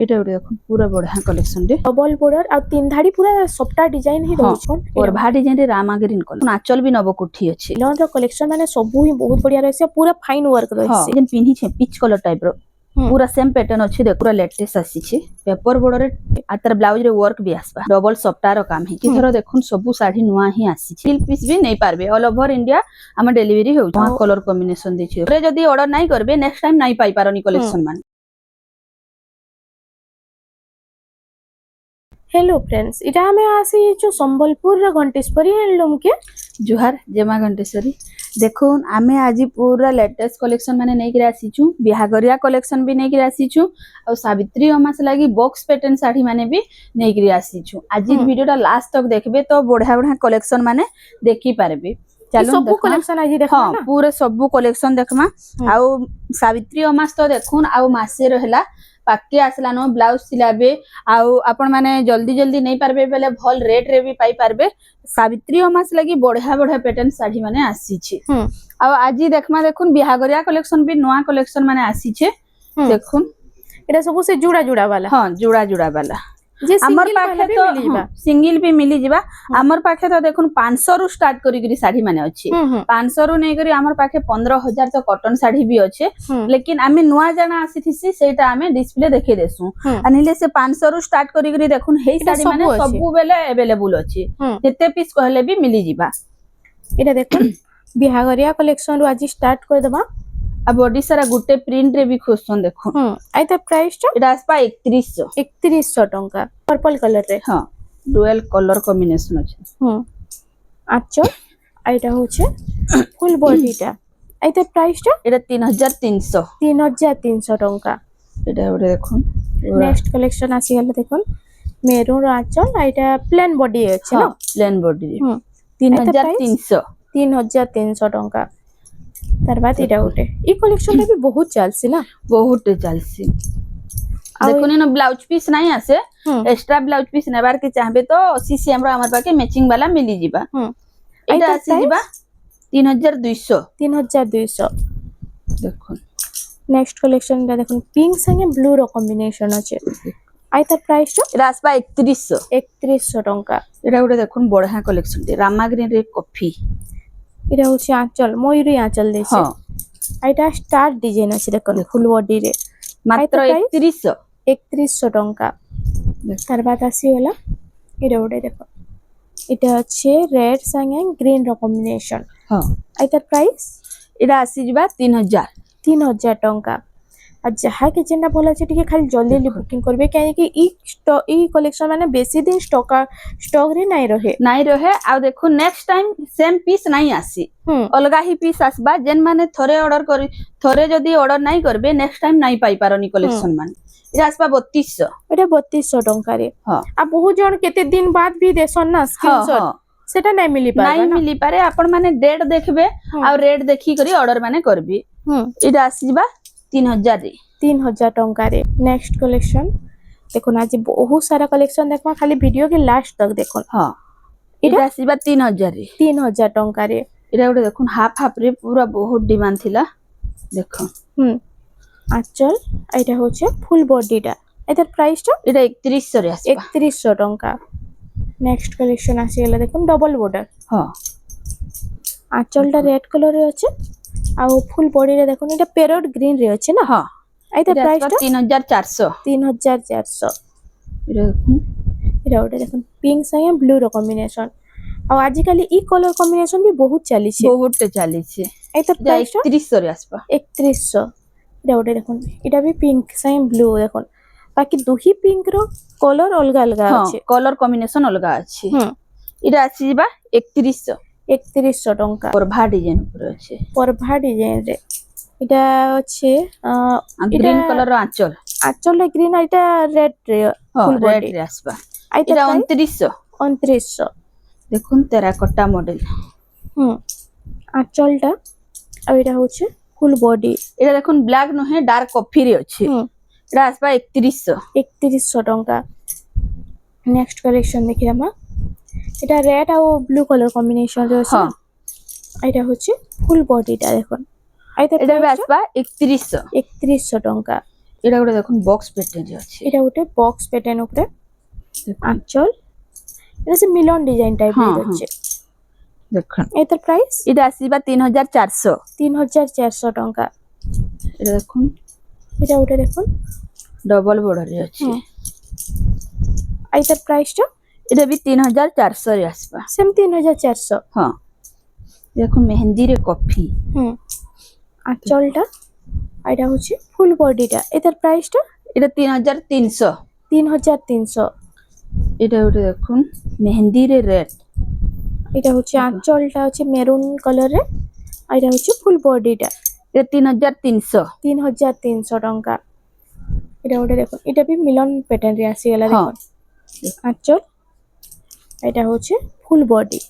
এটা ওটা দেখুন পুরা বড়া কলেকশন রে ডবল বর্ডর আর তিন ধাড়ি পুরা সবটা ডিজাইন হি রହୁଛন और भा डिजाइन रे रामा ग्रीन कलर आंचल भी नव कोठी अछि लॉन रो कलेक्शन माने सब ही बहुत बढ़िया रहसे पूरा फाइन वर्क रहसे जेन पिन्ही छे पिच कलर टाइप रो पूरा सेम पैटर्न अछि देख पूरा लेटेस्ट आसी छे पेपर बॉर्डर रे आतर ब्लाउज रे वर्क भी आसबा डबल सप्ताह रो काम है कि थरो देखुन सबु साड़ी नुआ ही आसी छे पीस भी नहीं पारबे ऑल ओवर इंडिया हम डिलीवरी हो कलर कॉम्बिनेशन दै छे रे जदी ऑर्डर नहीं करबे नेक्स्ट टाइम नहीं पाई पारोनी कलेक्शन मान। हेलो फ्रेंड्स इटा हमें आसी जो संबलपुर रा घंटेश्वरी हैंडलूम के जुहार जेमा घंटेश्वरी देखुन आमे आज पूरा लेटेस्ट कलेक्शन माने नै के आसीचू बिहागरिया कलेक्शन भी नै के आसीचू और सावित्री अमास लागि बॉक्स पैटर्न साड़ी माने भी नै के आसीचू आज वीडियोटा लास्ट तक देखबे तो बढ़िया बढ़िया कलेक्शन माने देखि पारबे। चलो सब कलेक्शन आज देखमा हां पूरे सब कलेक्शन देखमा आ सावित्री अमास तो देखुन आ मासे रहला पाके आसला नो ब्लाउज सिलाबे आउ आपण माने जल्दी जल्दी नहीं पारबे बेले भल रेट रे भी पाई पारबे सावित्री अमास लगी बढ़िया बढ़िया पैटर्न साड़ी माने आसी छे आ आज देखमा देखुन बिहागरिया कलेक्शन भी नवा कलेक्शन माने आसी छे देखुन एटा सब से जुड़ा जुड़ा वाला हां जुड़ा जुड़ा वाला जे हमर पाखे तो सिंगल भी मिली जिबा हमर पाखे तो देखुन 500 रु स्टार्ट करी करी साड़ी माने अछि 500 रु नै करी हमर पाखे 15000 तो कॉटन साड़ी भी अछि लेकिन आमे नुआ जाना आसीथिसी सेटा आमे डिस्प्ले देखे देसु अनिले से 500 रु स्टार्ट करी करी देखुन हेई साड़ी माने सबु बेले अवेलेबल अछि जते पीस कहले भी मिली जिबा। एटा देखुन बिहागरिया कलेक्शन रु आज स्टार्ट कर देबा अब बॉडी सारा गुटे प्रिंट रे भी खोसन देखो आइता प्राइस तो एटा आसपा 3100 टंका पर्पल कलर रे हां डुअल कलर कॉम्बिनेशन अछि आचो आइटा होचे फुल बॉडीटा आइता प्राइस तो एटा 3300 टंका एटा ओरे देखो नेक्स्ट कलेक्शन आसी गले देखो मेरून आचल आइटा प्लेन बॉडी अछि ना प्लेन बॉडी 3300 टंका तार बाद एटा उठे ई कलेक्शन रे भी बहुत चलसी ना बहुत चलसी देखुन न ब्लाउज पीस नहीं आसे एक्स्ट्रा ब्लाउज पीस नेबार के चाहबे तो 80 सीएम रो हमर पाके मैचिंग वाला मिली जिबा एटा आसी जिबा 3200 देखुन नेक्स्ट कलेक्शन रे देखुन पिंक संगे ब्लू रो कॉम्बिनेशन अछि आई तार प्राइस तो रासबा 3100 टंका एटा उडे देखुन बढ़िया कलेक्शन दे रामा ग्रीन रे कॉफी इरा होची आंचल मयूरी आंचल देसे हां आइटा स्टार डिजाइन अछि देखन फुल बॉडी रे मात्र 3100 टंका तार बाद आसी होला इरा उडे देखो इटा अछि रेड संगे ग्रीन रो कॉम्बिनेशन हां आइता प्राइस इरा आसी जिबा 3000 टंका आ जहा के जेना बोला छै टिके खाली जल्दी जल्दी बुकिंग करबे काहे कि ई कलेक्शन माने बेसी दिन स्टॉक रे नहीं रहे आ देखो नेक्स्ट टाइम सेम पीस नहीं आसी अलगा ही पीस आसबा जेन माने थोरे ऑर्डर करी थोरे जदी ऑर्डर नहीं करबे नेक्स्ट टाइम नहीं पाई पारोनी कलेक्शन माने इरा आसबा 3200 एटा 3200 टंका रे हां आ बहुत जण केते दिन बाद भी देसन ना स्क्रीनशॉट सेटा नहीं मिली पारे आपण माने डेट देखबे आ रेट देखि करी ऑर्डर माने करबी इरा आसीबा 3000 टंका रे नेक्स्ट कलेक्शन देखो आज बहुत सारा कलेक्शन देखमा खाली वीडियो के लास्ट तक देखो हां इटा आसीबा 3000 टंका रे इरा उडे देखुन हाफ रे पूरा बहुत डिमांड थिला देखो आचल एटा होचे फुल बॉडीटा एतर प्राइस तो इटा 3100 रे आसीबा 3100 टंका नेक्स्ट कलेक्शन आसी गेला देखो डबल बॉर्डर हां आचलटा रेड कलर रे अछि आ फुल बॉडी रे देखो एटा पैरोट ग्रीन रे अछि ना हां एतर प्राइस तो 3400 इरा उडे देखो पिंक संगे ब्लू रो कॉम्बिनेशन आ आजिकली ई कलर कॉम्बिनेशन भी बहुत चली छे एतर प्राइस 3100 रे आसपा 3100 इरा उडे देखो इटा भी पिंक संगे ब्लू देखो बाकी दुही पिंक रो कलर अलगा अलगा अछि कलर कॉम्बिनेशन अलगा अछि इरा आसी जिबा 3100 टंका और भा डिजाइन ऊपर अछि पर भा डिजाइन रे इटा अछि ग्रीन कलर रो आंचल ग्रीन इटा रेड रे फुल रेड रे आसबा इटा 2900 देखुन टेराकोटा मॉडल आंचलटा आ इटा होछि फुल बॉडी इटा देखुन ब्लैक न है डार्क कॉफी रे अछि इटा आसबा 3100 टंका नेक्स्ट कलेक्शन देखिरामा इटा रेड और ब्लू कलर कॉम्बिनेशन रे अछि इटा होछि फुल बॉडीटा देखुन एटा भी आसबा 3100 टंका এটা গোটে দেখুন বক্স প্যাটার্ন রে আছে এটা গোটে বক্স প্যাটার্ন উপরে দেখুন আঁচল এটা সে মিলন ডিজাইন টাইপ হ্যাঁ, রে আছে দেখুন এটার প্রাইস এটা আসিবা 3400 3400 টঙ্কা এটা দেখুন এটা গোটে দেখুন ডবল বর্ডর রে আছে হুম। এটার প্রাইসটা এটা বি 3400 রে আসবা সেম 3400 হ্যাঁ দেখুন মেহেন্দি রে কফি হুম আঁচলটা এটা হচ্ছে ফুল বডিটা এটার প্রাইসটা এটা 3300 3300 এটা ওটা দেখুন মেহেন্দি রে রেড এটা হচ্ছে আঁচলটা হচ্ছে মেরুন কালারে আর এটা হচ্ছে ফুল বডিটা এটা 3300 3300 টঙ্কা এটা ওটা দেখুন এটা বি মিলন প্যাটার্ন রে আসিগলা হ্যাঁ। দেখুন আঁচল এটা হচ্ছে ফুল বডি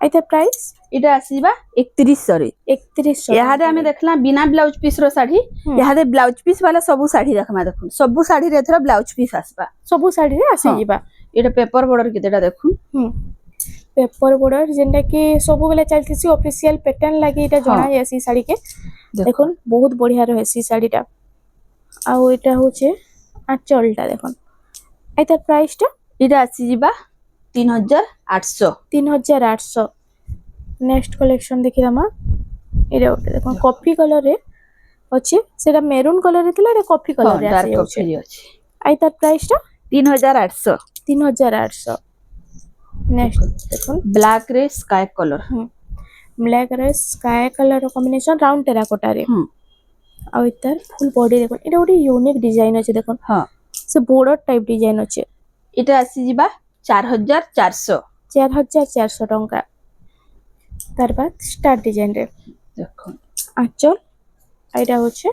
এটার প্রাইস এটা আসিবা 3100 রে 3100 ইয়াদে আমি দেখলা বিনা ব্লাউজ পিস র শাড়ি ইয়াদে ব্লাউজ পিস वाला ସବୁ শাড়ি দেখমা দেখুন ସବୁ শাড়ি রে এথরা ব্লাউজ পিস আসবা ସବୁ ଶାଢ଼ୀରେ ଆସିଯିବା এটা পেপর বর্ডর কেতেটা দেখুন পেপর বর্ডর যেটা কি ସବୁବେଳେ ଚାଲିଥିସି অফিসিয়াল প্যাটার্ন লাগি এটা জଣା যাইছি শাড়িকে দেখুন বহুত বঢ়িয়া রহেছি শাড়িটা আর এটা হচ্ছে আঁচলটা দেখুন এটার প্রাইসটা এটা আসিবা 3800 3800 নেক্সট কলেকশন দেখিদামা এটা ওটা দেখুন কফি কলরে ଅଛି সেটা মেরুন কলরে ଥିଲା এটা কফি কলরে ডার্ক আসি কফি আছে এটার প্রাইসটা 3800 3800 নেক্সট দেখুন ব্ল্যাক রে স্কাই কলর ব্ল্যাক রে স্কাই কলর কম্বিনেশন রাউন্ড টেরাকোটারে ଆଉ ଏତାର ফুল বডি দেখুন এটা ଗୋଟେ ୟୁନିକ ডিজাইন ଅଛି দেখুন হ্যাঁ ସେ ବୋର୍ଡର টাইপ ডিজাইন ଅଛି এটা আসিবা 4400 4400 ଟଙ୍କା তার বাদ স্টার ডিজাইন রে দেখুন আঁচল এটা হচ্ছে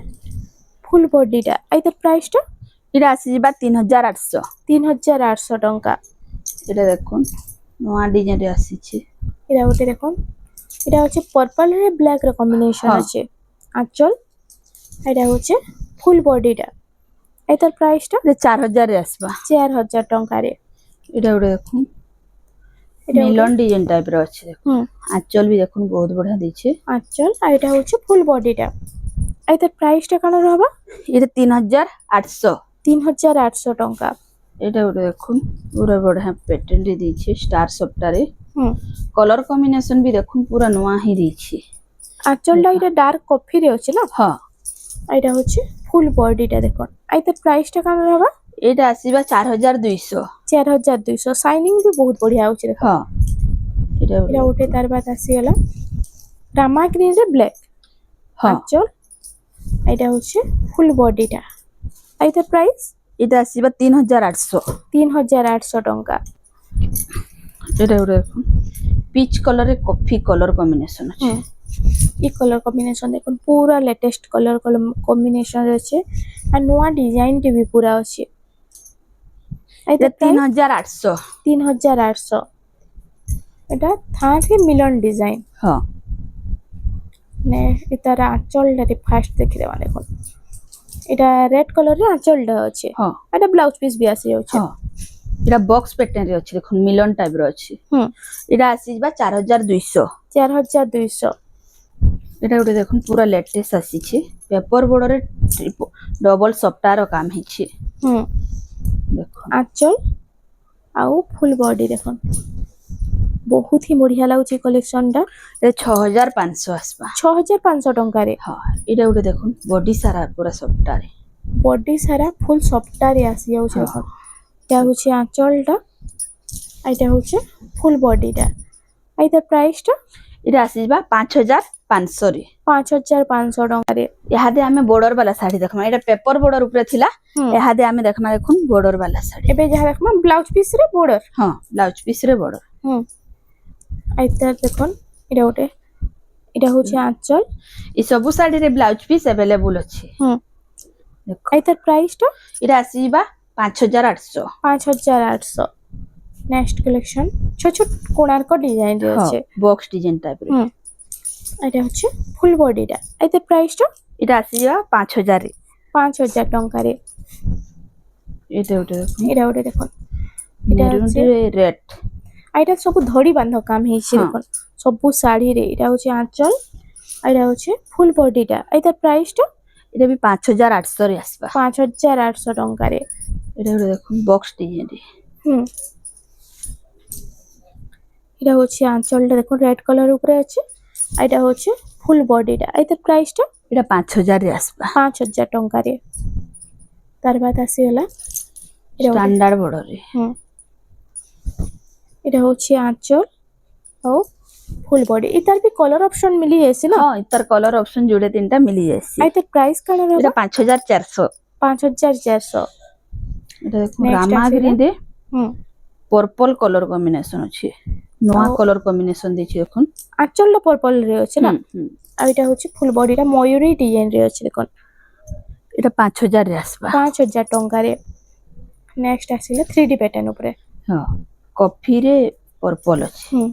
ফুল বডিটা এটার প্রাইসটা এটা আসিবা 3800 3800 ଟଙ୍କା এটা দেখুন নয়া ডিজাইন রে আসিছে এটা ଗୋଟେ দেখুন এটা হচ্ছে পর্পল রে ব্ল্যাক রে কম্বিনেশন হ্যাঁ। আছে আঁচল এটা হচ্ছে ফুল বডিটা এটার প্রাইসটা এটা 4000 রে আসবা 4000 ଟଙ୍କାରେ এটা ওটা দেখুন এটা মিলন ডিজাইন টাইপ র আছে দেখুন হুম আঁচল বি দেখুন বহুত বড়িয়া দিছে আঁচল আর এটা হচ্ছে ফুল বডিটা এটার প্রাইসটা কেন রহবা এটা 3800 3800 ଟଙ୍କା এটা ওটা দেখুন পুরা বড়িয়া প্যাটার্ন রে দিছে স্টার সফটারে হুম কলর কম্বিনেশন বি দেখুন পুরা নয়া হি দিছে আঁচলটা এটা ডার্ক কফি রে আছে না হ্যাঁ এটা হচ্ছে ফুল বডিটা দেখুন এটার প্রাইসটা কেন রহবা এটা আসিবা 4200 4200 শাইনিং भी बहुत बढ़िया होची देखो হ্যাঁ এটা এটা উঠে তার বাদ আসিগলা রামা গ্রিন রে ব্ল্যাক হ্যাঁ আঁচল এটা হচ্ছে ফুল বডিটা এটার প্রাইস এটা আসিবা 3800 3800 ଟଙ୍କା এটা ওটা দেখুন পিচ কলরে কফি কলর কম্বিনেশন আছে ই কলর কম্বিনেশন দেখুন পুরা লেটেস্ট কলর কম্বিনেশন আছে আর নয়া ডিজাইন টি भी পুরা আছে এটা এটা 3800 3800 এটা থার্ড মিলন ডিজাইন হ্যাঁ নে এটার আঁচলটা ফার্স্ট দেখি দেবা দেখুন এটা রেড কলর রে আঁচলটা আছে হ্যাঁ এটা ব্লাউজ পিস भी আসি যাচ্ছে হ্যাঁ এটা বক্স প্যাটার্ন রে আছে দেখুন মিলন টাইপ র আছে এটা আসিবা 4200 4200 এটা ওটা দেখুন পুরা লেটেস্ট আসিছে পেপর বর্ডরে ডবল সফটার কাম হইছে দেখুন আঁচল আউ ফুল বডি দেখুন বহুত হি বঢ়িয়া লাগুଛି কলেকশনটা এটা 6500 আসবা 6500 ଟଙ୍କାରେ হ্যাঁ এটা ওটা দেখুন বডি সারা পুরা সফটারে বডি সারা ফুল সফটারে আসি যাଉଛି দেখুন এটা হচ্ছে আঁচলটা এটা হচ্ছে ফুল বডিটা এটার প্রাইসটা এটা আসিবা 5500 রে 5500 ଟଙ୍କାରେ এহাদে আমি বর্ডর वाला শাড়ি দেখমা এটা পেপর বর্ডর উপরে থিলা এহাদে আমি দেখমা দেখুন বর্ডর वाला শাড়ি ଏବେ ଯାହା ଦେଖମା ବ୍ଲାଉଜ ପିସ୍ ରେ border হ্যাঁ ব্লাউজ পিস রে বর্ডর ଏଇଟା ଦେଖୁন এটা ଗୋଟେ এটা হচ্ছে আঁচল এই সবু শাড়ি রে ব্লাউজ পিস अवेलेबल আছে দেখো এটার প্রাইসটা এটা আসিবা 5800 5800 নেক্সট কালেকশন ছোট ছোট কোণার্ক ডিজাইন রে আছে বক্স ডিজাইন টাইপ রে এটা হচ্ছে ফুল বডিটা এটার প্রাইসটা এটা আসিবা 5000 রে 5000 ଟଙ୍କାରେ এটা ওটা দেখুন এটা ଗୋଟେ দেখুন এটা মেরুন হচ্ছে রেড এটা ସବୁ ধড়ি বাঁধ কাম ହେଇଛି দেখুন ସବୁ ଶାଢୀ রে এটা হচ্ছে আঁচল এটা হচ্ছে ফুল বডিটা এটার প্রাইসটা এটা ବି 5800 ରେ আসবা 5800 ଟଙ୍କାରେ। এটা ଗୋଟେ ଦେଖୁন বক্স ডিজাইন রে ହୁଁ এটা হচ্ছে আঁচলটা দেখুন রেড কলর উপরে আছে আর এটা হচ্ছে ফুল বডিটা এটার প্রাইসটা এটা 5000 রে আসবা 5000 ଟଙ୍କାରେ। ତାର ବାଦ ଆସିଗଲା এটা ଗୋଟେ- স্ট্যান্ডার্ড বড় রে ହୁଁ এটা হচ্ছে আঁচল ଆଉ ফুল বডি এটার ବି কলর অপশন মিলি যাইছে না। হ্যাঁ ইতার কলর অপশন যোড়ে তিনটা মিলি যাইছে আর এটার প্রাইস কাଣା এটা रहबा 5400 5400। এটা দেখুন Next রামা ଆସିଲା। গ্রিন রে হুম পর্পল কলর কম্বিনেশন আছে নয়া ଆଉ- কলর কম্বিনেশন দিছি দেখুন আঁচলটা পর্পল রে আছে না হুম আর এটা হচ্ছে ফুল বডিটা ময়ূরী ডিজাইন রে আছে দেখুন এটা 5000 রে আসবা 5000 ଟଙ୍କାରେ। ନେକ୍ସଟ ଆସିଲା 3D ପ୍ୟାଟର୍ନ ଉପରେ। হ্যাঁ কফি রে পর্পল আছে ହୁଁ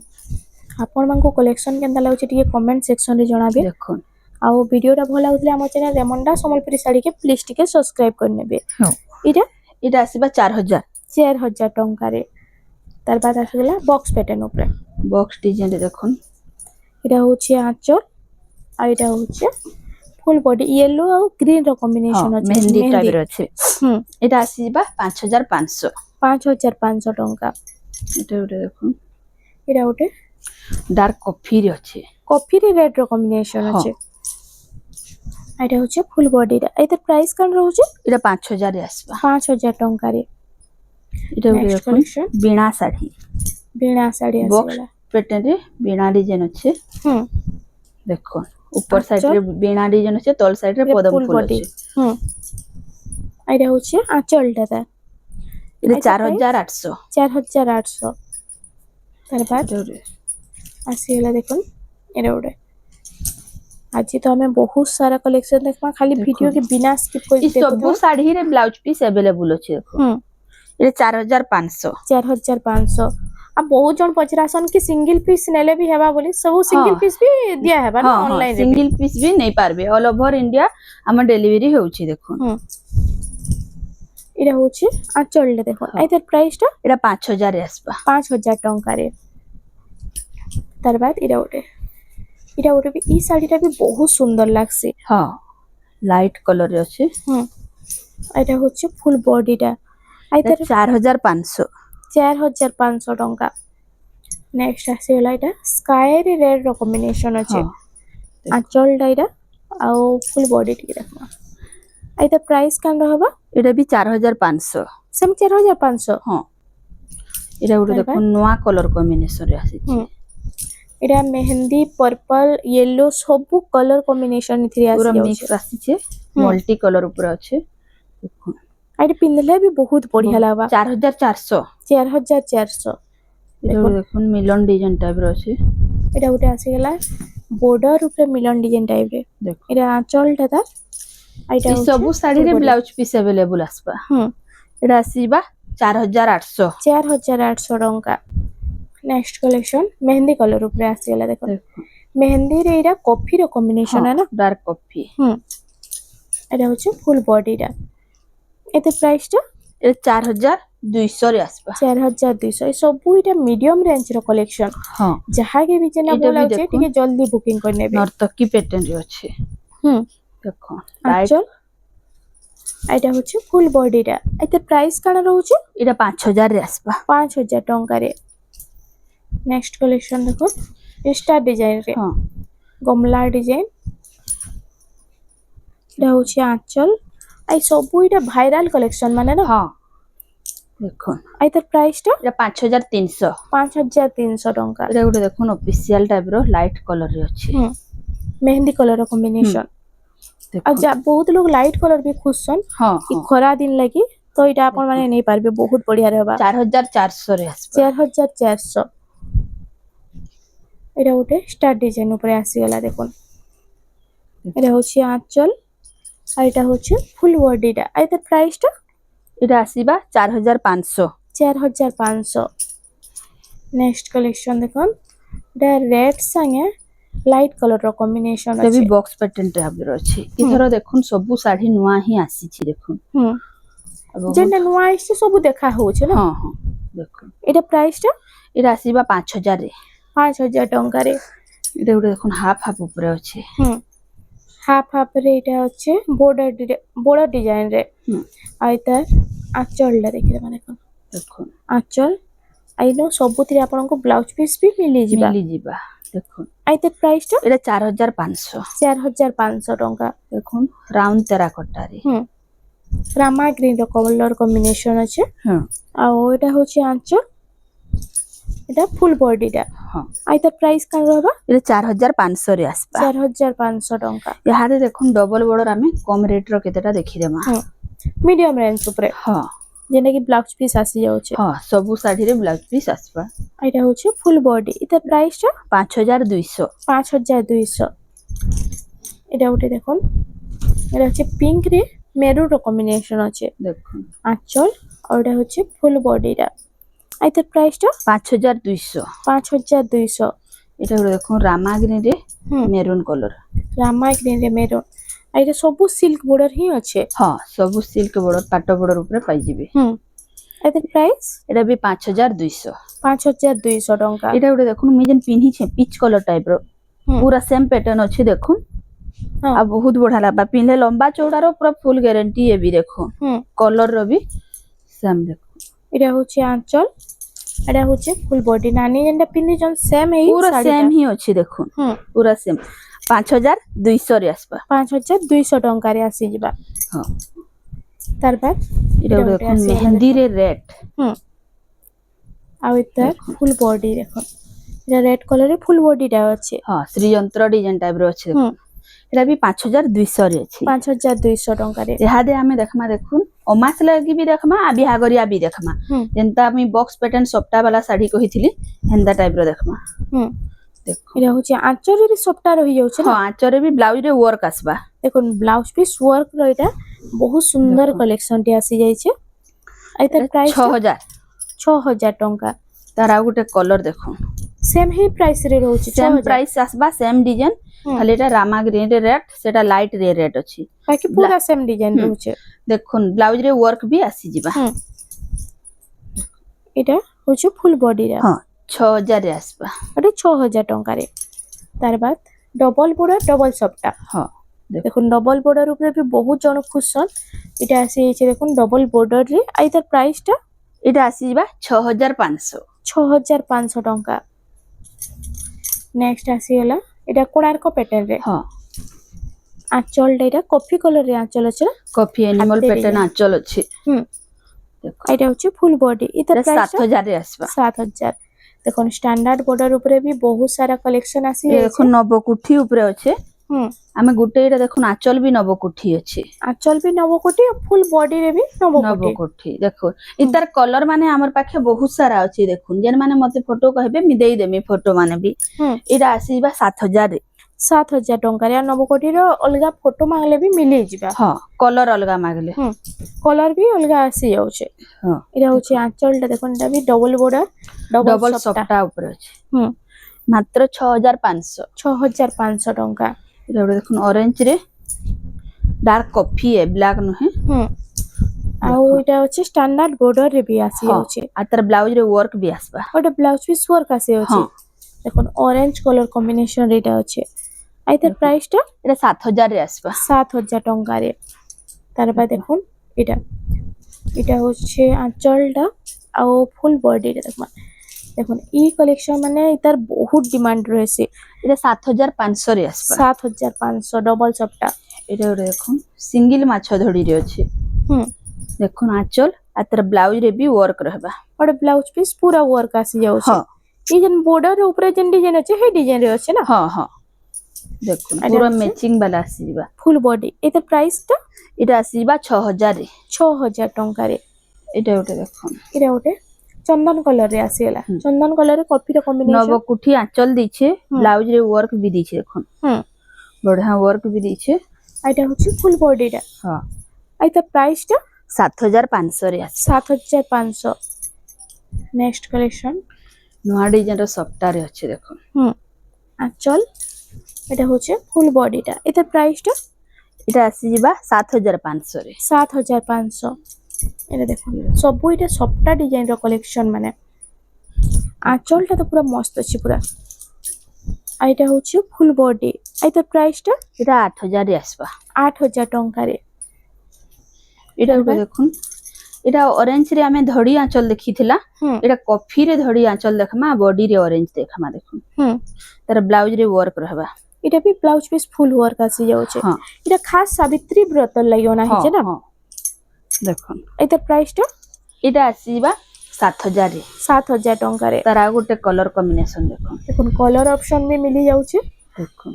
ଆପଣମାନଙ୍କୁ କଲେକ୍ସନ କେନ୍ତା ଲାଗୁଛି ଟିକେ କମେଣ୍ଟ ସେକ୍ସନରେ ଜଣାବେ দেখুন ଆଉ ଭିଡ଼ିଓଟା ଭଲ ଲାଗୁଥିଲେ ଆମ ଚ୍ୟାନେଲ ରେମଣ୍ଡା ସମ୍ବଲପୁରୀ ଶାଢ଼ୀକେ ପ୍ଲିଜ୍ ଟିକେ ସବସ୍କ୍ରାଇବ କରିନେବେ। হ্যাঁ ଏଇଟା এটা আসবা 4000 4000 ଟଙ୍କାରେ। ତାର ବାଦ ଆସିଗଲା ବକ୍ସ ପ୍ୟାଟର୍ନ ଉପରେ। বক্স ডিজাইন রে দেখুন এটা হচ্ছে আঁচল আর এটা হচ্ছে ফুল বডি ইয়েলো ଆଉ গ্রিন ର কম্বিনেশন হ্যাঁ ଅଛି মেহেন্দি মেহেন্দি। টাইপের আছে ହୁଁ এটা আসবা 5500 5500 ଟଙ୍କା। এটা ଗୋଟେ দেখুন ଏଇଟା ଗୋଟେ ডার্ক কফি রে আছে কফিରେ ରେଡ୍ ର কম্বিনেশন ହଁ। ଅଛି। আর এটা হচ্ছে ফুল বডিটা এটার প্রাইস কান রହୁଛି এটা 5000 রে আসবা 5000 ଟଙ୍କାରେ। এটা ଗୋଟେ Next দেখুন collection বিনা শাড়ি বিনা শাড়ি বক্স ଆସିଗଲା। প্যাটার্ন রে বিনা ডিজাইন আছে হুম দেখুন উপর আচ্ছা। সাইড রে বিনা ডিজাইন আছে তল সাইড রে এটা পদম full ফুল body। আছে হুম আর এটা হচ্ছে আঁচলটা তার এটা আচ্ছা, 4800 4800। তার বাদ এটা ଗୋଟେ ଆସିଗଲା ଦେଖୁନ ଏଟା ଗୋଟେ। ଆଜି ତ ଆମେ ବହୁତ ସାରା କଲେକ୍ସନ ଦେଖବା ଖାଲି ଦେଖୁନ। ଭିডিଓ के बिना स्किप କରି ଇ ସବୁ ଶାଢୀ ରେ ବ୍ଲାଉଜ ପିସ୍ अवेलेबल ଅଛି ଦେଖୁন ହୁଁ এটা 4500 4500। ଆଉ ବହୁତ ଜଣ ପଚରାସନ୍ କି ସିଙ୍ଗଲ ପିସ୍ ନେଲେ ବି ହେବା ବୋଲି ସବୁ ସିଙ୍ଗଲ ହଁ। ପିସ୍ ବି ଦିଆ ହେବା ନା ହଁ ହଁ ଅନଲାଇନ ରେ ବି। ସିଙ୍ଗଲ ପିସ୍ ବି ନେଇ ପାরবে অল ওভার ইন্ডিয়া ଆମ ଡେଲିଭରି ହେଉଛି ଦେଖୁন ହୁଁ ଏଟା ହଉଛି ଆଞ୍ଚଳଟା ଦେଖୁନ ହଁ। ଏଇଟାର ପ୍ରାଇସ ଟା এটা 5000 ରେ আসবা 5000 ଟଙ୍କାରେ। ତାର ବାଦ ଏଟା ଗୋଟେ ବି ଇ ଶାଢୀଟା ବି ବହୁତ ସୁନ୍ଦର ଲାଗୁଛି। ହଁ ଲାଇଟ କଲର ରେ ଅଛି ହୁଁ ଏଟା ହଉଛି ফুল বডিটা এটা ଏଇଟାର 4500 4500 ଟଙ୍କା। ନେକ୍ସଟ ଆସିଗଲା ଏଇଟା ସ୍କାଏ ରେ ରେଡ୍ ର କମ୍ବିନେସନ ଅଛି ହଁ ଆଞ୍ଚଳଟା ଏଇଟା ଆଉ ফুল ବଡି ଟିକେ ଦେଖବା ଏଇଟା ପ୍ରାଇସ କାନ ରହିବ এটা ବି 4500 ସେମ 4500। ହଁ এটা ଗୋଟେ ତାର ଦେଖୁନ ନୂଆ କଲର କମ୍ବିନେସନ ରେ ଆସିଛି ହୁଁ ଏଇଟା ମେହେନ୍ଦି ପର୍ପଲ ୟେଲୋ ସବୁ କଲର କମ୍ବିନେସନ ଏଥିରେ ପୁରା ଆସିଯାଉଛି। ମିକ୍ସ ଆସିছে ମଲ୍ଟି କଲର ଉପରେ ଅଛି ଦେଖୁନ ଏଇଟା ପିନ୍ଧିଲେ ବି ବହୁତ ବଢିଆ ଲାଗବା 4400 4400। এটা ଗୋଟେ ଦେଖୁନ ମିଲନ ଡିଜାଇନ ଟାଇପ ର ଅଛି ଏଇଟା ଗୋଟେ ଆସିଗଲା border ଉପରେ ମିଲନ ଡିଜାଇନ ଟାଇପ ରେ ଦେଖ ଏଇଟା ଆଞ୍ଚଳଟା ତାର ଏଇଟା ଏ ସବୁ ଶାଢୀ ରେ ବ୍ଲାଉଜ ପିସ୍ अवेलेबल আসবা ହୁଁ এটা ଆସିବା 4800 4800 ଟଙ୍କା। ନେକ୍ସଟ କଲେକ୍ସନ ମେହେନ୍ଦି କଲର ଉପରେ ଆସିଗଲା ଦେଖ ମେହେନ୍ଦିରେ ଏଇଟା କଫିର କମ୍ବିନେସନ है ना। डार्क कॉफी ହୁଁ ଏଇଟା ହଉଛି ফুল ବଡିଟା ଏତେ ପ୍ରାଇସ ଟା এটা 4200 ରେ আসবা 4200। ଏ ସବୁ ଏଇଟା ମିଡିୟମ ରେଞ୍ଜ ର କଲେକ୍ସନ ହଁ ଯାହାକେ ବି ଯେନା ଏଇଟା ଭଲ ବି ଲାଗୁଛି ଦେଖୁନ। ଟିକେ ଜଲ୍ଦି ବୁକିଂ କରିନେବେ। ନର୍ତ୍ତକୀ ପ୍ୟାଟର୍ନ ରେ ଅଛି ହୁଁ ଦେଖ ଲାଇଟ ଆଞ୍ଚଲ ଏଇଟା ହଉଛି ফুল ବଡିଟା ଏତେ ପ୍ରାଇସ କାଣା ରହୁଛି এটা 5000 ରେ আসবা 5000 ଟଙ୍କାରେ। ନେକ୍ସଟ କଲେକ୍ସନ ଦେଖ ଷ୍ଟାର ଡିଜାଇନ ରେ ହଁ ଗମଲା ଡିଜାଇନ ଏଇଟା ହଉଛି ଆଞ୍ଚଲ এই ସବୁ ଏଇଟା ଭାଇରାଲ କଲେକ୍ସନ ମାନେ ନା। ହଁ দেখুন ଏଇତ ପ୍ରାଇସ ଟା এটা 5300 5300 ଟଙ୍କା। এটা ଗୋଟେ ଦେଖୁନ ଅଫିସିଆଲ ଟାଇପ ର ଲାଇଟ କଲର ରେ ଅଛି ହୁଁ ମେହେନ୍ଦି କଲର କମ୍ବିନେସନ ଆଉ ଦେଖୁନ ବହୁତ ଲୋକ ଲାଇଟ କଲର ବି ଖୁସନ୍ ହଁ ଇ ହଁ ଖରା ଦିନ ଲାଗି ତ ଏଇଟା ଆପଣ ମାନେ ନେଇ ପାରିବେ ବହୁତ ବଢିଆ ରହିବା 4400 ରେ আসবা 4400। ଏଇଟା ଗୋଟେ ଷ୍ଟାର ଡିଜାଇନ ଉପରେ ଆସିଗଲା ଦେଖୁନ ଏଇଟା ହଉଛି ଆଞ୍ଚଲ আর এটা হচ্ছে ফুল বডিটা আর এটার প্রাইসটা এটা আসবা 4500 4500। নেক্সট কালেকশন দেখুন এটা red Sange light colour combination এটা আছে ବି ବକ୍ସ ପ୍ୟାଟର୍ନ ଟାଇପ ର ଅଛି ଏଥର ଦେଖୁନ ସବୁ ଶାଢୀ ନୂଆ ହିଁ ଆସିଛି ଦେଖୁନ হুম যেটা নয়া আসছে সব দেখা হচ্ছে না। ହଁ ହଁ ଦେଖୁନ এটা প্রাইসটা এটা আসবা 5000 ରେ 5000 ଟଙ୍କାରେ। এটা ଗୋଟେ ଦେଖୁନ ହାଫ ହାଫ ଉପରେ ଅଛି হুম হাফ রে এটা হচ্ছে বর্ডার ডিজাইন রে আর তার আঁচলটা ଦେଖିଦେବା দেখুন দেখুন আঁচল আইনো ସବୁଥିରେ ଆପଣଙ୍କୁ ବ୍ଲାଉଜ ପିସ୍ ବି ମିଳିଯିବା ମିଳିଯିବା ଦେଖୁন ଆଇ ତାର ପ୍ରାଇସଟା এটা 4500 4500 ଟଙ୍କା দেখুন রাউন্ড টেরাকোটারে ରାମା ଗ୍ରୀନ ର କଲର କମ୍ବିନେସନ ଅଛି হ্যাঁ ଆଉ ଏଟା ହଉଛି ଆଞ୍ଚଲ এটা ফুল বডিটা হ্যাঁ আই তার প্রাইস কান रहबा এটা 4500 রে আসবা 4500 ଟଙ୍କା এহারে দেখুন ডবল বর্ডর আমি কম রেট র কেতেটা দেখি দেমা মিডিয়াম রেঞ্জ উপরে হ্যাঁ যেটা কি ব্লাউজ পিস আসি যাଉଛି হ্যাঁ সবু শাড়ি রে ব্লাউজ পিস আসবা এটা হচ্ছে ফুল বডি এটার প্রাইসটা 5200 5200 এটা উঠে দেখুন এটা হচ্ছে পিঙ্ক রে মেরুন র কম্বিনেশন আছে দেখুন আঁচল আর এটা হচ্ছে ফুল বডিটা এটার প্রাইসটা 5200 5200 এটা হলো দেখুন রামা গ্রিন রে মেরুন কলর রামা গ্রিন রে মেরুন আর এটা সবু সিল্ক বর্ডার হি আছে হ্যাঁ সবু সিল্ক বর্ডর পাট বর্ডর উপরে পাই যাবে এটার প্রাইস এটা বি 5200 5200 ଟଙ୍କା এটা ଗୋଟେ দেখুন মুই যেন পিন্ধিছে পিচ কলর টাইপ র পুরা সেম প্যাটার্ন আছে দেখুন হ্যাঁ। আর বহুত বড়া লাগবা পিনলে লম্বা চৌড়ার পুরা ফুল গ্যারান্টি এ বি দেখুন কলর র বি সেম দেখুন এটা হচ্ছে আঁচল এটা হচ্ছে ফুল বডি নানি যেটা পিন্ধিছন সেম এই পুরা সেম হি আছে দেখুন পুরা সেম 5200 রে আসবা 5200 ଟଙ୍କାରେ ଆସିଯିବା হ্যাঁ তার বাদ এটা ଗୋଟେ দেখুন মেহেন্দি রে রেড ଆଉ ଏଟା ফুল বডি দেখুন এটা রেড কলরে ফুল বডিটা আছে হ্যাঁ শ্রীযন্ত্র ডিজাইন টাইপ র আছে দেখুন এটা বি 5200 রে আছে 5200 ଟଙ୍କାରେ এহাদে আমি দেখমা দেখুন অমাস লাগি বি দেখমা আ বিহাগরিয়া বি দেখমা যেনতা আমি বক্স প্যাটার্ন সপটা वाला শাড়ি কহিছিলি হেন্দা টাইপ র দেখমা দেখুন এটা হচ্ছে আঁচলের সফটটা রহি যাচ্ছে না হ্যাঁ আঁচরে বি ব্লাউজ রে ওয়ার্ক আসবা দেখুন ব্লাউজ পিস ওয়ার্ক র এটা বহুত সুন্দর কালেকশন টি আসি যাইছে এটার প্রাইস 6000 6000 ଟଙ୍କା তার আর গোটে কলর দেখুন সেম হি প্রাইস রে রହୁଛି সেম প্রাইস আসবা সেম ডিজাইন খালি এটা রামা গ্রিন রে রেড সেটা লাইট রে রেড আছে বাকি পুরা সেম ডিজাইন রହୁଛି দেখুন ব্লাউজ রে ওয়ার্ক বি আসি ଯିବା এটা হচ্ছে ফুল বডি রে হ্যাঁ 6000 রে আসবা এটা 6000 ଟଙ୍କାରେ তার বাদ ডবল বর্ডার ডবল সফটটা হ্যাঁ দেখুন ডবল বর্ডার উপরে भी বহুত জন খুশন এটা আসি যাইছে দেখুন ডবল বর্ডার রে আইতার প্রাইসটা এটা আসি ଯିବା 6500 6500 ଟଙ୍କା নেক্সট আসি গলা এটা কোଣାର୍କ প্যাটার্ন রে হ্যাঁ আঁচলটা এটা কফি কলর রে আঁচল আছে না কফি এনিমল প্যাটার্ন আঁচল আছে দেখুন এটা হচ্ছে ফুল বডি এটার এটা প্রাইস 7000 রে আসবা 7000 দেখুন স্ট্যান্ডার্ড বর্ডার উপরে भी বহুত সারা কালেকশন আসি ଏ দেখুন নবকুঠি উপরে আছে আমি গোটে এটা দেখুন আঁচল বি নবকুঠি আছে আঁচল भी নবকোটি ফুল বডি রে भी নবকোটি নবকুঠি দেখুন ইতার কলর মানে আমার পাখে বহুত সারা আছে দেখুন যেন মানে মতে ফটো কইবে মি দেই দেমি ফটো মানে বি এটা আসি ଯିବା 7000 রে 7000 ଟଙ୍କାରେ আর নবকোটির অলগা ফটো মাগলে भी মিলিଯିବା হ্যাঁ কলর অলগা মাগলে কলর भी অলগা আসি যাচ্ছে হ্যাঁ এটা হচ্ছে আঁচলটা দেখুন এটা भी ডবল বর্ডার ডবল সফটা উপরে আছে মাত্র 6500 6500 ଟଙ୍କା এটা ଗୋଟେ দেখুন অরেঞ্জ রে ডার্ক কফি এ ব্ল্যাক নহে ଆଉ এটা হচ্ছে স্ট্যান্ডার্ড বর্ডার রে भी আসি যাচ্ছে আর তার ব্লাউজ রে ওয়ার্ক বি আসবা ওটা ব্লাউজ পিস ওয়ার্ক আসি যাচ্ছে দেখুন অরেঞ্জ কালার কম্বিনেশন এটা আছে আইতার প্রাইসটা এটা 7000 রে আসবা 7000 ଟଙ୍କାରେ তারপর দেখুন এটা এটা হচ্ছে আঁচলটা আর ফুল বডিটা দেখুন দেখুন এই কালেকশন মানে এটার বহুত ডিমান্ড রয়েছে এটা 7500 রে আসবা 7500 ডবল সফটটা এটা ଗୋଟେ দেখুন সিঙ্গেল মাছ ধড়ি রে আছে দেখুন আঁচল আর তার ব্লাউজ রে বি ওয়ার্ক रहबा ওটা ব্লাউজ পিস পুরা ওয়ার্ক আসি যাচ্ছে এই যে বর্ডার উপরে যে ডিজাইন আছে সেই ডিজাইন রে আছে না হ্যাঁ হ্যাঁ দেখুন পুরো ম্যাচিং বালা আসি ଯିବା ফুল বডি এটার প্রাইসটা এটা আসি ଯିବା 6000 রে 6000 ଟଙ୍କାରେ এটা ଗୋଟେ দেখুন এটা ওটা চন্দন কলর রে আসিলা চন্দন কলরে কফি র কম্বিনেশন নবকুঠি আঁচল দিছে ব্লাউজ রে ওয়ার্ক বি দিছে দেখুন বড়া ওয়ার্ক বি দিছে এটা হচ্ছে ফুল বডিটা হ্যাঁ এটার প্রাইসটা 7500 রে আছে 7500 নেক্সট কালেকশন নয়া ডিজাইন র সফটা রে আছে দেখুন আঁচল এটা হচ্ছে ফুল বডিটা এটার প্রাইসটা এটা আসি ଯିବା 7500 রে 7500 এটা দেখুন সবু এটা সফটা ডিজাইন র কালেকশন মানে আঁচলটা তো পুরো মস্ত আছে পুরা ଏଇଟା ହଉଛି ଫୁଲ୍ ବଡି ଏଇଟା ପ୍ରାଇସ୍ ଟା এটা 8000 রে আসবা 8000 ଟଙ୍କାରେ এটা ଗୋଟେ ଦେଖୁন এটা অরেঞ্জ রে আমি ধড়ি আঁচল দেখিছিলা ହୁଁ এটা কফি রে ধড়ি আঁচল দেখমা বডি রে অরেঞ্জ দেখমা দেখুন ହୁଁ তার ব্লাউজ রে ওয়ার্ক रहबा এটা ବି ବ୍ଲାଉଜ ପିସ୍ ଫୁଲ୍ ୱାର୍କ ଆସି ଯାଉଛି ହଁ এটা ଖାସ ସାବିତ୍ରୀ ବ୍ରତ ଲାଗି ଅନା ହେଇছে ନା ହଁ দেখুন ଏଇଟା ପ୍ରାଇସ୍ ଟା এটা আসিবা 7000 রে 7000 ଟଙ୍କାରେ তার ଆଉ ଗୋଟେ কলর কম্বিনেশন দেখুন দেখুন কଲର ଅପସନ ବି ମିଳି ଯାଉଛି দেখুন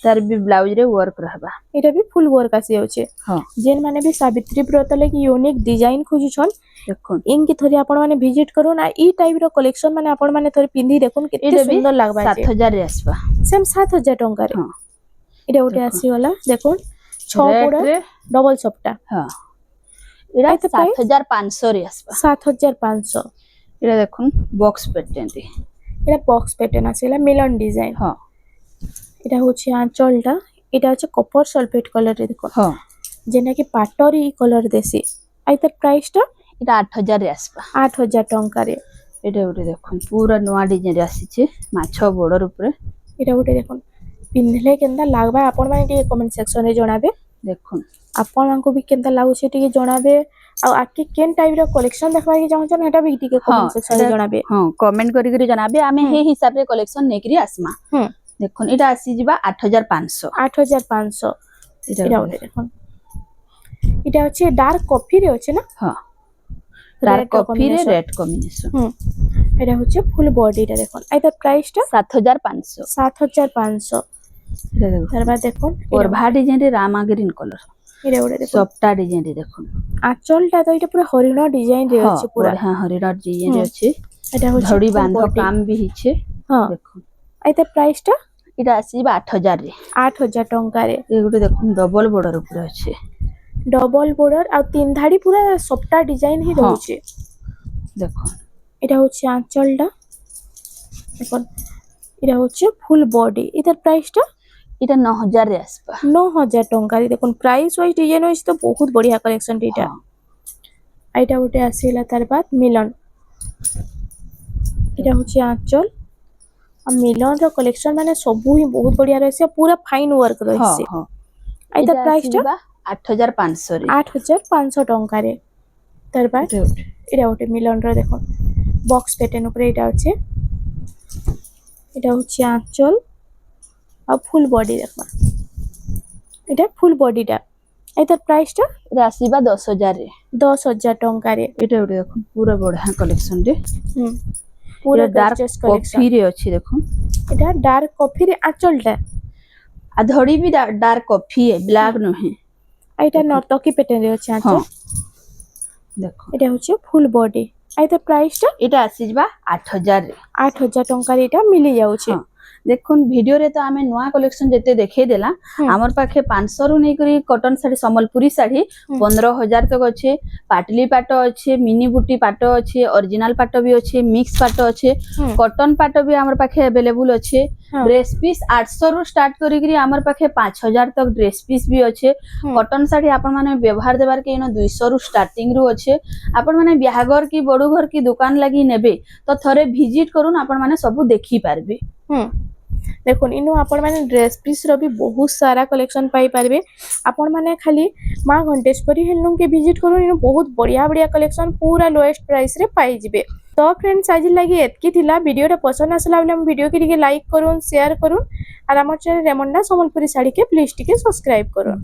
তার ବି ব্লাউজ রে ওয়ার্ক रहबा এটা ବି ଫୁଲ୍ ୱାର୍କ ଆସି ଯାଉଛି ହଁ ଯେନ୍ ମାନେ ବି ସାବିତ୍ରୀ ବ୍ରତ ଲାଗି ୟୁନିକ୍ ଡିଜାଇନ ଖୋଜୁଛନ୍ দেখুন इनकी थोड़ी आपण माने विजिट करूँ ना ई टाइप रो कलेक्शन माने आपण माने थोड़ी पिंधी देखुन केते এটা ବି सुंदर लागबा जे 7000 রে আসবা सेम 7000 टंका रे ହଁ एटा उठे देखो। आसी वाला देखुन 6 রেড पुड़ा রে डबल सपटा হ্যাঁ এটা এত price? 7500 রে আসবা 7500 এটা দেখুন বক্স প্যাটার্ন রে एटा बॉक्स पैटर्न आसीला मिलन डिजाइन হ্যাঁ एटा होछि आंचलटा एटा होछि कॉपर सल्फेट कलर रे देखो হ্যাঁ जेना कि पाटरी कलर देसी आइतर प्राइस टा এটা 8000 রে আসবা 8000 टंका रे এটা উঠে দেখুন পুরা নয়া ডিজাইন রে আসিছে মাছ বর্ডর উপরে एटा उठे देखुन पिंधले केनता लागबा आपण माने टी कमेंट सेक्शन रे जणाबे দেখুন आपण मानको भी केनता लागुछे टी जणाबे आ आके केन टाइप रो कलेक्शन देखबा के चाहछन हेटा भी टी हाँ, कमेंट सेक्शन रे एटा- जणाबे হ্যাঁ কমেন্ট করি করি জানাবে আমি হে হিসাব রে কালেকশন নেকরি আসমা হুম দেখুন এটা আসি যিবা 8500 8500 এটা এটা ওটা দেখুন এটা হচ্ছে ডার্ক কফি রে আছে না হ্যাঁ ডার্ক Red ର কফি রে combination। রেড কম্বিনেশন হুম এটা হচ্ছে ফুল বডিটা দেখুন এটা প্রাইসটা 7500 7500 এটা দেখুন তারপর দেখুন ওরভা ডিজাইন রে রামা গ্রিন কলর এটা ওটা দেখুন সফটা ডিজাইন রে দেখুন আঁচলটা তো এটা পুরো হরিণ ডিজাইন রে হ্যাঁ আছে পুরো হ্যাঁ হরিডর ডিজাইন রে হুম। আছে এটা হচ্ছে ধড়ি full বাঁধ body। কাম বি হিছে হ্যাঁ দেখুন এটা প্রাইসটা এটা আসি যিবা 8000 রে 8000 ଟଙ୍କାରେ এগুলো দেখুন ডবল বর্ডর উপরে আছে ডবল বর্ডর আর তিন ধাড়ি পুরো সফটা ডিজাইন হি হ্যাঁ। রয়েছে দেখুন এটা হচ্ছে আঁচলটা দেখুন এটা হচ্ছে ফুল বডি এটার প্রাইসটা এটা 9000 রে আসবা 9000 ଟଙ୍କାରେ দেখুন প্রাইস ওয়াইজ ডিজাইন ওয়াইজ তো বহুত বঢ়িয়া কলেকশন এটা হ্যাঁ। এটা উঠে আসিলা তার বাদ মিলন এটা হচ্ছে আঁচল আর মিলন র কলেকশন মানে সবু হি বহুত বঢ়িয়া রয়েছে পুরা ফাইন ওয়ার্ক হ্যাঁ রয়েছে হ্যাঁ এটা এটা প্রাইসটা আসিবা 8500 রে 8500 ଟଙ୍କାରେ তার বাদ এটা উঠে। এটা উঠে মিলন র দেখুন বক্স প্যাটার্ন উপরে এটা আছে এটা হচ্ছে আঁচল আর ফুল বডি দেখুন এটা ফুল বডিটা এটার প্রাইসটা এটা আসিবা 10000 রে 10000 ଟଙ୍କାରେ এটা উঠে দেখুন পুরা বড়া কালেকশন রে হুম পুরো ডার্ক গর্জিয়াস কালেকশন কফি রে আছে দেখুন এটা ডার্ক কফি রে আঁচলটা আর ধড়ি বি ডার্ক কফি है ব্ল্যাক নহে আর এটা নর্তকি প্যাটার্ন রে আছে আঁচল হ্যাঁ দেখুন এটা হচ্ছে ফুল বডি আর এটার প্রাইসটা এটা আসি যিবা 8000 রে 8000 ଟଙ୍କାରେ এটা মিলি যাଉଛି হ্যাঁ দেখুন ভিডিও রে তো আমি নয়া কালেকশন যেতে দেখাই দেলা হুম। আমার পাখে 500 রু নেই করি কটন শাড়ি সম্বলপুরি শাড়ি হুম। 15000 তক আছে পাটলি পাট আছে মিনি বুটি পাট আছে অরিজিনাল পাট বি আছে মিক্স পাট আছে হুম। কটন পাট বি আমার পাখে अवेलेबल আছে হ্যাঁ। ড্রেস পিস 800 রু স্টার্ট করি করি আমার পাখে 5000 তক ড্রেস পিস বি আছে হুম। কটন শাড়ি আপন মানে ব্যবহার দেবার কে ইনো 200 রু স্টার্টিং রু আছে আপন মানে বিয়াঘর কি বড় ঘর কি দোকান লাগি নেবে তো থরে ভিজিট করুন আপন মানে সবু দেখি পারবে হুম দেখুন ইনো আপন মানে ড্রেস পিস ର ବି ବହୁତ ସାରା କଲେକ୍ସନ ପାଇ ପାରିବେ ଆପଣ ମାନେ ଖାଲି ମା ଘଣ୍ଟେଶ୍ୱରୀ ହ୍ୟାଣ୍ଡଲୁମ୍ के विजिट करूँ इनो बहुत बढ़िया बढ़िया कलेक्शन पूरा लोएस्ट प्राइस रे पाई जिवे तो फ्रेंड्स आज लगी एतकी थिला वीडियो पसंद आसला बोले हम वीडियो के लाइक करूँ शेयर करूँ और आम चैनल रेमंडा संबलपुरी साड़ी के प्लीज टिके सब्सक्राइब करूँ।